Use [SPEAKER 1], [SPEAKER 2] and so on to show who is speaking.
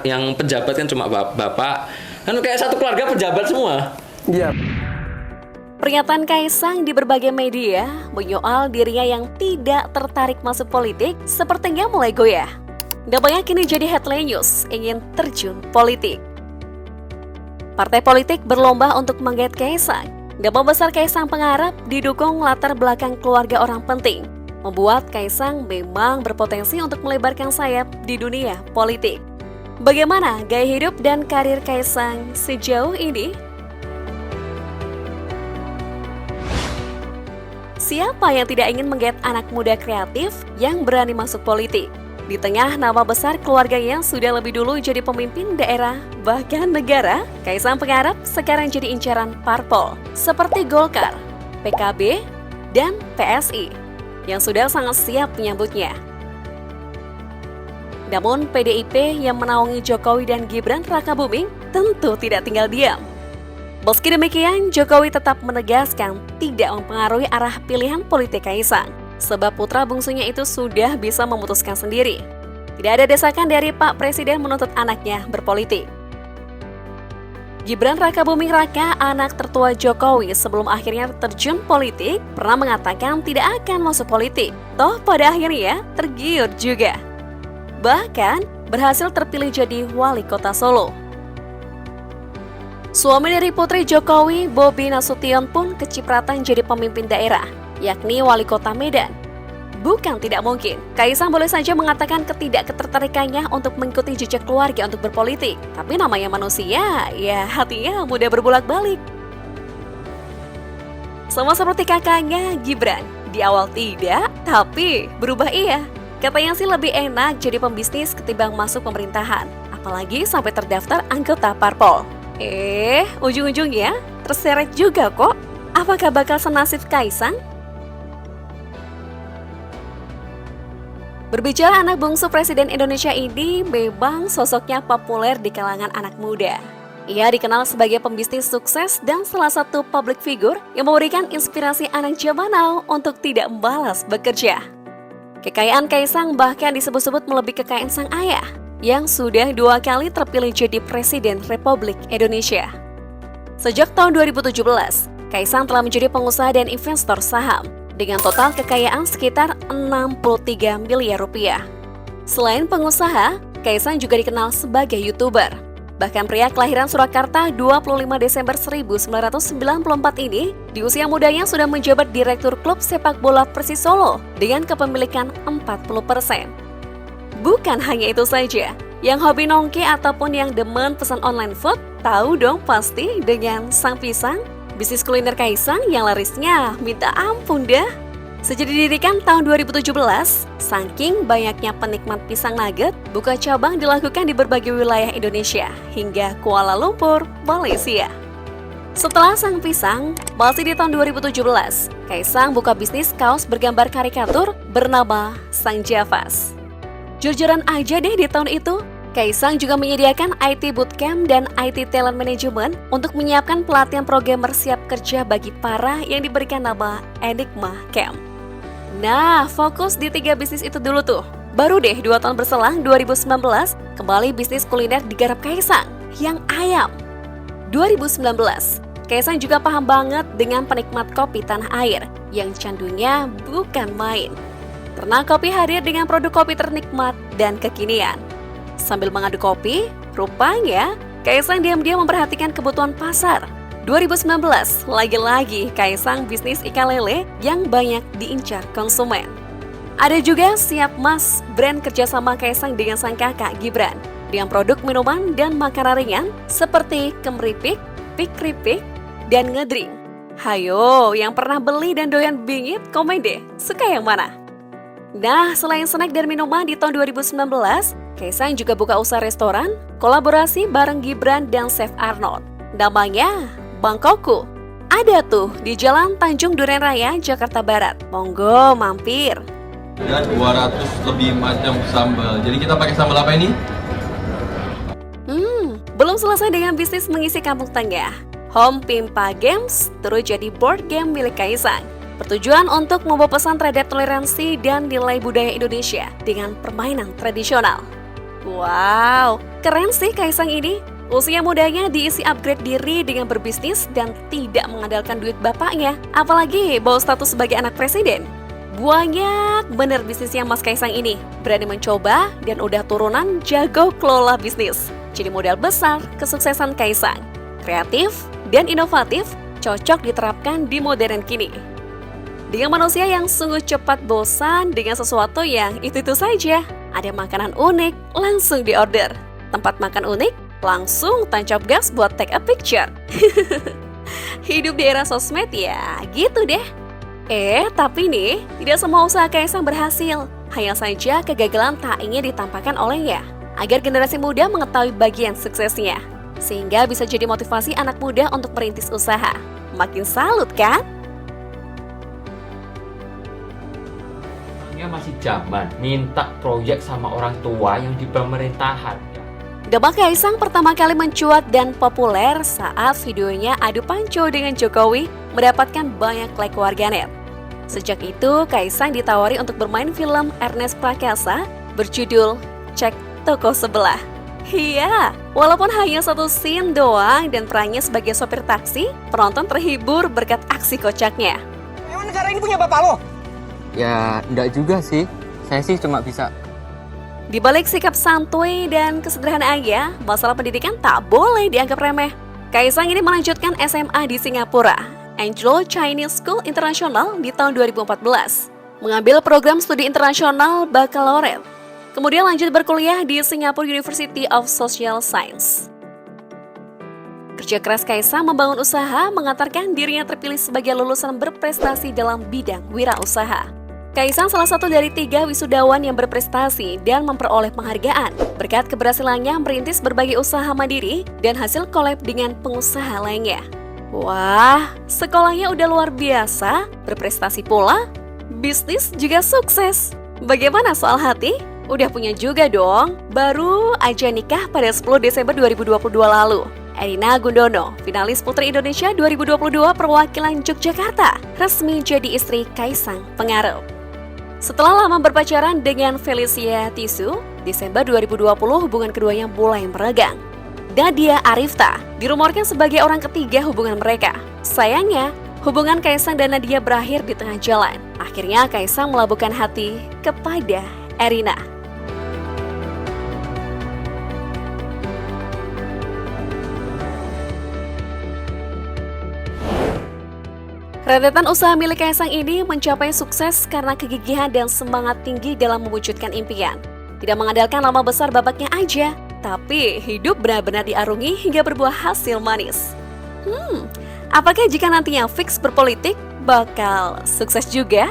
[SPEAKER 1] yang pejabat kan cuma bapak. Kan kayak satu keluarga pejabat semua.
[SPEAKER 2] Iya.
[SPEAKER 3] Pernyataan Kaisang di berbagai media menyoal dirinya yang tidak tertarik masuk politik sepertinya mulai goyah. Namanya kini jadi headline news, ingin terjun politik. Partai politik berlomba untuk menggait Kaisang. Nama besar Kaisang Pangarep didukung latar belakang keluarga orang penting, membuat Kaisang memang berpotensi untuk melebarkan sayap di dunia politik. Bagaimana gaya hidup dan karir Kaisang sejauh ini? Siapa yang tidak ingin menggait anak muda kreatif yang berani masuk politik? Di tengah nama besar keluarganya sudah lebih dulu jadi pemimpin daerah, bahkan negara, Kaisang Pangarep sekarang jadi incaran parpol seperti Golkar, PKB, dan PSI yang sudah sangat siap menyambutnya. Namun PDIP yang menaungi Jokowi dan Gibran Rakabuming tentu tidak tinggal diam. Meski demikian, Jokowi tetap menegaskan tidak mempengaruhi arah pilihan politik Kaisang, sebab putra bungsunya itu sudah bisa memutuskan sendiri. Tidak ada desakan dari Pak Presiden menuntut anaknya berpolitik. Gibran Rakabuming Raka, anak tertua Jokowi sebelum akhirnya terjun politik, pernah mengatakan tidak akan masuk politik. Toh pada akhirnya tergiur juga. Bahkan berhasil terpilih jadi wali kota Solo. Suami dari putri Jokowi, Bobi Nasution pun kecipratan jadi pemimpin daerah, yakni wali kota Medan. Bukan tidak mungkin, Kaisang boleh saja mengatakan ketidakketertarikannya untuk mengikuti jejak keluarga untuk berpolitik. Tapi namanya manusia, ya hatinya mudah berbolak-balik. Sama seperti kakaknya Gibran, di awal tidak, tapi berubah iya. Katanya sih lebih enak jadi pembisnis ketimbang masuk pemerintahan, apalagi sampai terdaftar anggota parpol. Ujung-ujungnya terseret juga kok. Apakah bakal senasib Kaisang? Berbicara anak bungsu Presiden Indonesia ini memang sosoknya populer di kalangan anak muda. Ia dikenal sebagai pembisnis sukses dan salah satu public figure yang memberikan inspirasi anak zaman now untuk tidak malas bekerja. Kekayaan Kaisang bahkan disebut-sebut melebihi kekayaan sang ayah, yang sudah 2 kali terpilih jadi Presiden Republik Indonesia. Sejak tahun 2017, Kaisang telah menjadi pengusaha dan investor saham dengan total kekayaan sekitar 63 miliar rupiah. Selain pengusaha, Kaisang juga dikenal sebagai YouTuber. Bahkan pria kelahiran Surakarta 25 Desember 1994 ini di usia mudanya sudah menjabat Direktur Klub Sepak Bola Persis Solo dengan kepemilikan 40%. Bukan hanya itu saja, yang hobi nongki ataupun yang demen pesan online food, tahu dong pasti dengan Sang Pisang, bisnis kuliner Kaisang yang larisnya minta ampun dah. Sejak didirikan tahun 2017, saking banyaknya penikmat pisang nugget, buka cabang dilakukan di berbagai wilayah Indonesia hingga Kuala Lumpur, Malaysia. Setelah Sang Pisang, masih di tahun 2017, Kaisang buka bisnis kaos bergambar karikatur bernama Sang Javas. Jujur-jujuran aja deh di tahun itu, Kaisang juga menyediakan IT Bootcamp dan IT Talent Management untuk menyiapkan pelatihan programmer siap kerja bagi para yang diberikan nama Enigma Camp. Nah, fokus di 3 bisnis itu dulu tuh. Baru deh 2 tahun berselang 2019, kembali bisnis kuliner digarap Kaisang, yang ayam. 2019, Kaisang juga paham banget dengan penikmat kopi tanah air, yang candunya bukan main. Karena kopi hadir dengan produk kopi ternikmat dan kekinian. Sambil mengadu kopi, rupanya Kaisang diam-diam memperhatikan kebutuhan pasar. 2019, lagi-lagi Kaisang bisnis ikan lele yang banyak diincar konsumen. Ada juga Siap Mas, brand kerjasama Kaisang dengan sang kakak Gibran, dengan produk minuman dan makanan ringan seperti kemripik, pikripik, dan ngedring. Hayo, yang pernah beli dan doyan bingit, komen deh, suka yang mana? Nah, selain snack dan minuman di tahun 2019, Kaisang juga buka usaha restoran, kolaborasi bareng Gibran dan Chef Arnold. Namanya Bangkokku. Ada tuh di Jalan Tanjung Duren Raya, Jakarta Barat. Monggo mampir.
[SPEAKER 4] Ya, 200 lebih macam sambal. Jadi kita pakai sambal apa ini?
[SPEAKER 3] Belum selesai dengan bisnis mengisi kampung tengah. Home Pimpa Games terus jadi board game milik Kaisang. Bertujuan untuk membawa pesan terhadap toleransi dan nilai budaya Indonesia dengan permainan tradisional. Wow, keren sih Kaisang ini. Usia mudanya diisi upgrade diri dengan berbisnis dan tidak mengandalkan duit bapaknya. Apalagi bawa status sebagai anak presiden. Banyak bener bisnisnya Mas Kaisang ini. Berani mencoba dan udah turunan jago kelola bisnis. Jadi modal besar kesuksesan Kaisang. Kreatif dan inovatif, cocok diterapkan di modern kini. Dengan manusia yang sungguh cepat bosan dengan sesuatu yang itu-itu saja. Ada makanan unik, langsung diorder. Tempat makan unik, langsung tancap gas buat take a picture. Hidup di era sosmed ya, gitu deh. Tapi nih, tidak semua usaha Kaisang berhasil. Hanya saja kegagalan tak ingin ditampakkan olehnya. Agar generasi muda mengetahui bagian suksesnya. Sehingga bisa jadi motivasi anak muda untuk merintis usaha. Makin salut kan?
[SPEAKER 2] Masih zaman minta proyek sama orang tua yang di pemerintahan.
[SPEAKER 3] Nama Kaisang pertama kali mencuat dan populer saat videonya adu panco dengan Jokowi mendapatkan banyak like warganet. Sejak itu, Kaisang ditawari untuk bermain film Ernest Prakasa berjudul Cek Toko Sebelah. Iya, walaupun hanya satu scene doang dan perannya sebagai sopir taksi, penonton terhibur berkat aksi kocaknya.
[SPEAKER 5] Emang negara ini punya bapak lo?
[SPEAKER 6] Ya, enggak juga sih. Saya sih cuma bisa.
[SPEAKER 3] Di balik sikap santuy dan kesederhanaannya, masalah pendidikan tak boleh dianggap remeh. Kaisang ini melanjutkan SMA di Singapura, Anglo Chinese School International di tahun 2014. Mengambil program studi internasional baccalaureate. Kemudian lanjut berkuliah di Singapore University of Social Science. Kerja keras Kaisang membangun usaha mengantarkan dirinya terpilih sebagai lulusan berprestasi dalam bidang wirausaha. Kaisang salah satu dari 3 wisudawan yang berprestasi dan memperoleh penghargaan berkat keberhasilannya merintis berbagai usaha mandiri dan hasil collab dengan pengusaha lainnya. Wah, sekolahnya udah luar biasa, berprestasi pula, bisnis juga sukses. Bagaimana soal hati? Udah punya juga dong, baru aja nikah pada 10 Desember 2022 lalu. Erina Gundono, finalis Putri Indonesia 2022 perwakilan Yogyakarta, resmi jadi istri Kaisang Pangarep. Setelah lama berpacaran dengan Felicia Tisu, Desember 2020 hubungan keduanya mulai meregang. Nadia Arifta dirumorkan sebagai orang ketiga hubungan mereka. Sayangnya, hubungan Kaisang dan Nadia berakhir di tengah jalan. Akhirnya Kaisang melabuhkan hati kepada Erina. Rentetan usaha milik Kaisang ini mencapai sukses karena kegigihan dan semangat tinggi dalam mewujudkan impian. Tidak mengandalkan nama besar bapaknya aja, tapi hidup benar-benar diarungi hingga berbuah hasil manis. Apakah jika nantinya fix berpolitik, bakal sukses juga?